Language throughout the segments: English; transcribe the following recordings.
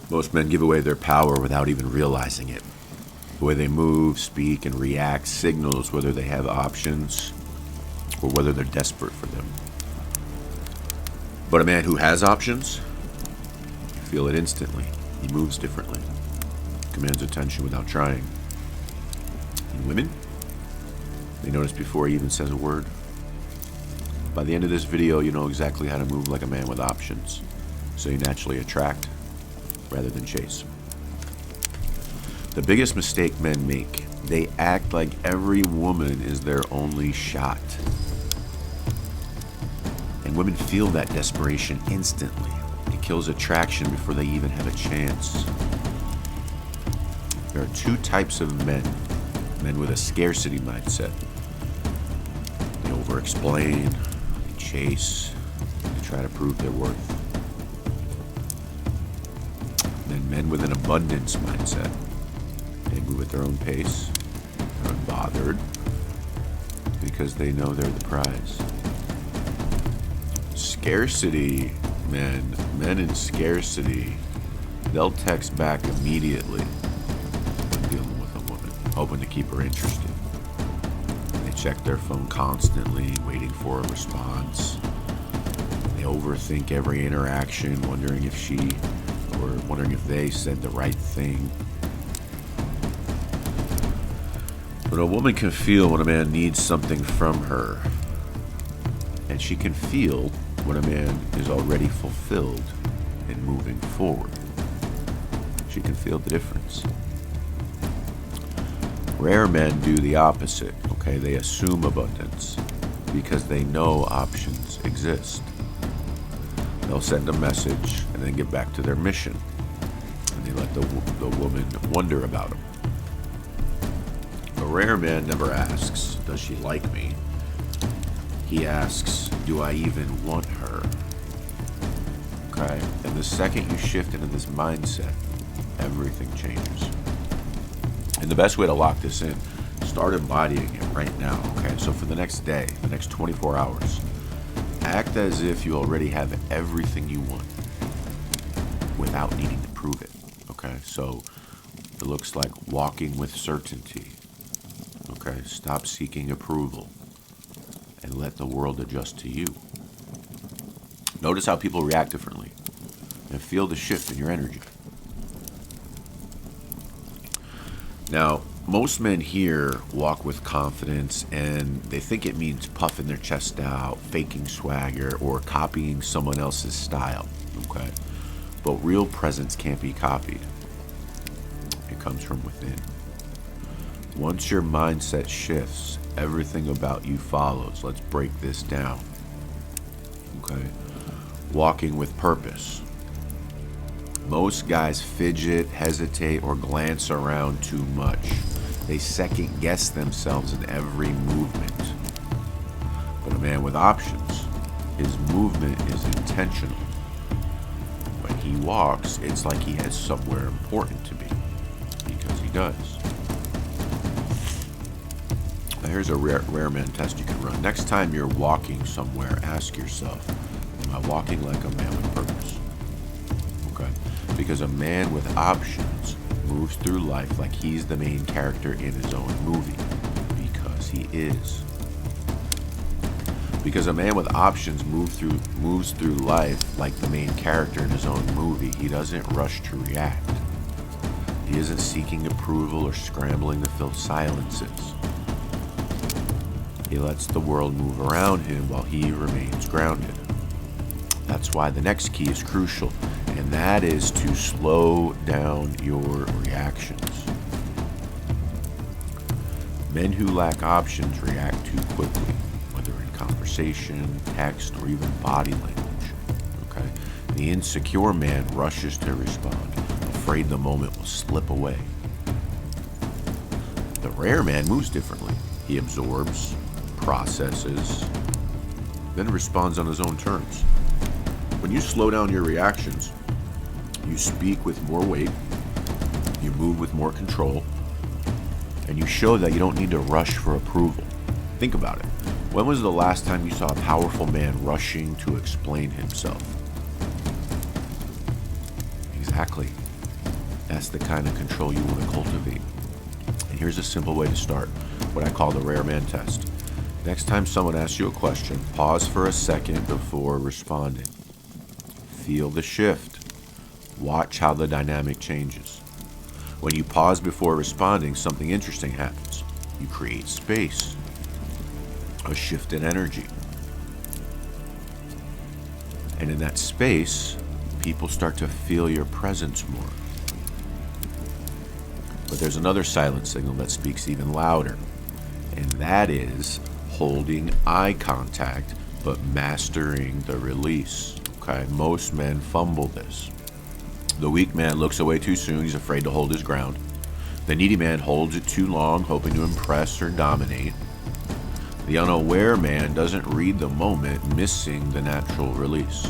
Most men give away their power without even realizing it. The way they move, speak, and react signals whether they have options or whether they're desperate for them. But a man who has options, you feel it instantly. He moves differently, commands attention without trying. And women, they notice before he even says a word. By the end of this video, you know exactly how to move like a man with options, so you naturally attract rather than chase. The biggest mistake men make, they act like every woman is their only shot. And women feel that desperation instantly. It kills attraction before they even have a chance. There are two types of men. Men with a scarcity mindset. They over-explain, they chase, they try to prove their worth. Then men with an abundance mindset. They move at their own pace. They're unbothered because they know they're the prize. Scarcity men in scarcity, they'll text back immediately when dealing with a woman, hoping to keep her interested. They check their phone constantly, waiting for a response. They overthink every interaction, wondering if they said the right thing. But a woman can feel when a man needs something from her, and she can feel when a man is already fulfilled and moving forward. She can feel the difference. Rare men do the opposite, okay? They assume abundance because they know options exist. They'll send a message and then get back to their mission, and they let the woman wonder about them. A rare man never asks, does she like me? He asks, do I even want her? Okay? And the second you shift into this mindset, everything changes. And the best way to lock this in, start embodying it right now. Okay? So for the next day, the next 24 hours, act as if you already have everything you want without needing to prove it. Okay? So it looks like walking with certainty. Okay? Stop seeking approval and let the world adjust to you. Notice how people react differently and feel the shift in your energy. Now, most men here walk with confidence and they think it means puffing their chest out, faking swagger, or copying someone else's style. Okay? But real presence can't be copied. It comes from within. Once your mindset shifts, everything about you follows. Let's break this down. Okay? Walking with purpose. Most guys fidget, hesitate, or glance around too much. They second guess themselves in every movement. But a man with options, his movement is intentional. When he walks, it's like he has somewhere important to be, because he does. Now here's a rare man test you can run. Next time you're walking somewhere, ask yourself, am I walking like a man with purpose? Okay? Because a man with options moves through life like he's the main character in his own movie. Because he is. Because a man with options moves through life like the main character in his own movie. He doesn't rush to react. He isn't seeking approval or scrambling to fill silences. He lets the world move around him while he remains grounded. That's why the next key is crucial, and that is to slow down your reactions. Men who lack options react too quickly, whether in conversation, text, or even body language. Okay? The insecure man rushes to respond, afraid the moment will slip away. The rare man moves differently. He absorbs, processes, then responds on his own terms. When you slow down your reactions, you speak with more weight, you move with more control, and you show that you don't need to rush for approval. Think about it. When was the last time you saw a powerful man rushing to explain himself? Exactly. That's the kind of control you want to cultivate. And here's a simple way to start, what I call the rare man test. Next time someone asks you a question, pause for a second before responding. Feel the shift. Watch how the dynamic changes. When you pause before responding, something interesting happens. You create space, a shift in energy. And in that space, people start to feel your presence more. But there's another silent signal that speaks even louder, and that is holding eye contact, but mastering the release. Okay, most men fumble this. The weak man looks away too soon, he's afraid to hold his ground. The needy man holds it too long, hoping to impress or dominate. The unaware man doesn't read the moment, missing the natural release.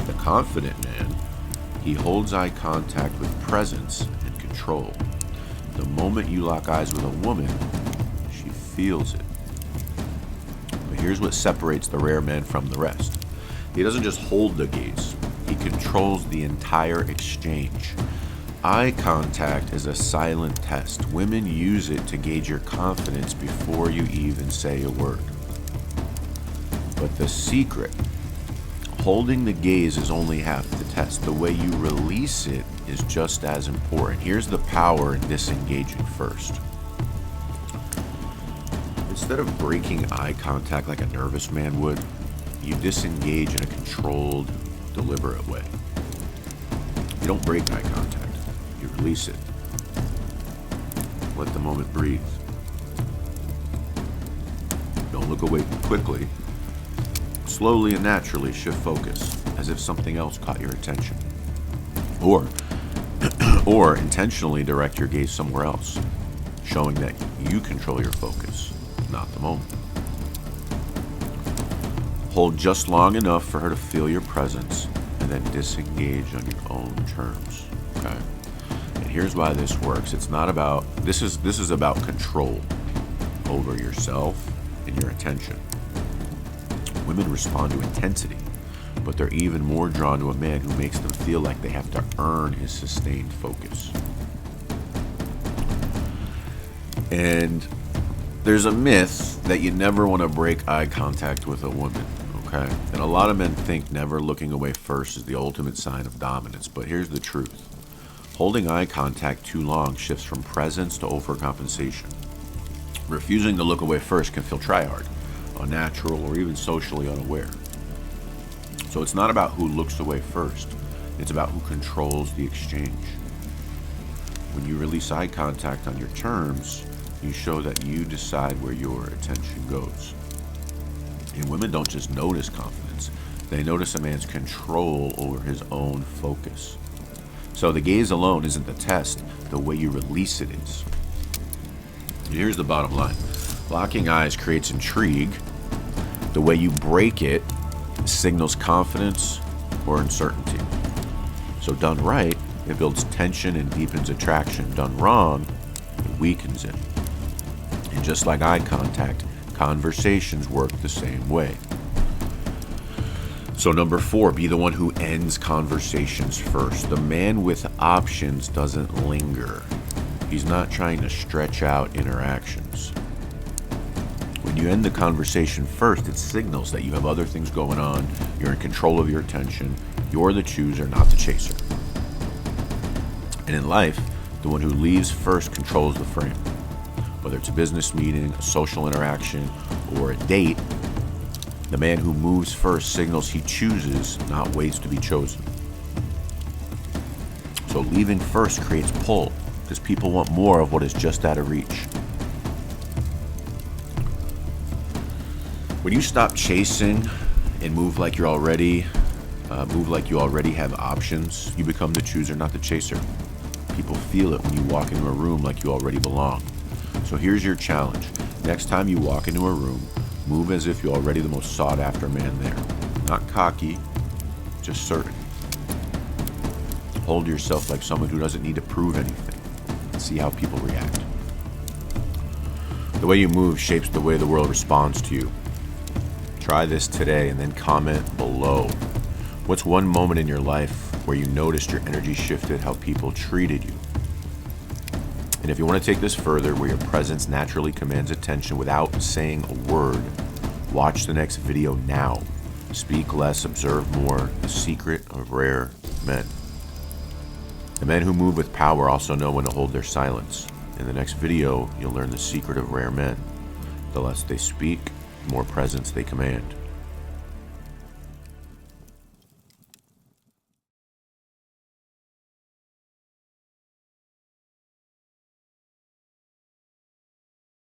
The confident man, he holds eye contact with presence and control. The moment you lock eyes with a woman, she feels it. But here's what separates the rare man from the rest. He doesn't just hold the gaze, he controls the entire exchange. Eye contact is a silent test. Women use it to gauge your confidence before you even say a word. But the secret, holding the gaze is only half the test. The way you release it is just as important. Here's the power in disengaging first. Instead of breaking eye contact like a nervous man would, you disengage in a controlled, deliberate way. You don't break eye contact. You release it. Let the moment breathe. Don't look away quickly. Slowly and naturally shift focus, as if something else caught your attention. Or intentionally direct your gaze somewhere else, showing that you control your focus, not the moment. Hold just long enough for her to feel your presence, and then disengage on your own terms. Okay? And here's why this works. It's not about this is about control over yourself and your attention. Women respond to intensity, but they're even more drawn to a man who makes them feel like they have to earn his sustained focus. And there's a myth that you never want to break eye contact with a woman, okay? And a lot of men think never looking away first is the ultimate sign of dominance, but here's the truth. Holding eye contact too long shifts from presence to overcompensation. Refusing to look away first can feel try-hard, unnatural, or even socially unaware. So it's not about who looks away first, it's about who controls the exchange. When you release eye contact on your terms, you show that you decide where your attention goes. And women don't just notice confidence, they notice a man's control over his own focus. So the gaze alone isn't the test, the way you release it is. And here's the bottom line. Locking eyes creates intrigue. The way you break it signals confidence or uncertainty. So done right, it builds tension and deepens attraction. Done wrong, it weakens it. And just like eye contact, conversations work the same way. So number 4, be the one who ends conversations first. The man with options doesn't linger. He's not trying to stretch out interactions. When you end the conversation first, it signals that you have other things going on, you're in control of your attention, you're the chooser, not the chaser. And in life, the one who leaves first controls the frame. Whether it's a business meeting, a social interaction, or a date, the man who moves first signals he chooses, not waits to be chosen. So leaving first creates pull, because people want more of what is just out of reach. When you stop chasing and move like you already have options, you become the chooser, not the chaser. People feel it when you walk into a room like you already belong. So here's your challenge. Next time you walk into a room, move as if you're already the most sought after man there. Not cocky, just certain. Hold yourself like someone who doesn't need to prove anything. See how people react. The way you move shapes the way the world responds to you. Try this today and then comment below. What's one moment in your life where you noticed your energy shifted, how people treated you. And if you want to take this further, where your presence naturally commands attention without saying a word, watch the next video now. Speak less, observe more. The secret of rare men. The men who move with power also know when to hold their silence. In the next video, you'll learn the secret of rare men. The less they speak, the more presence they command.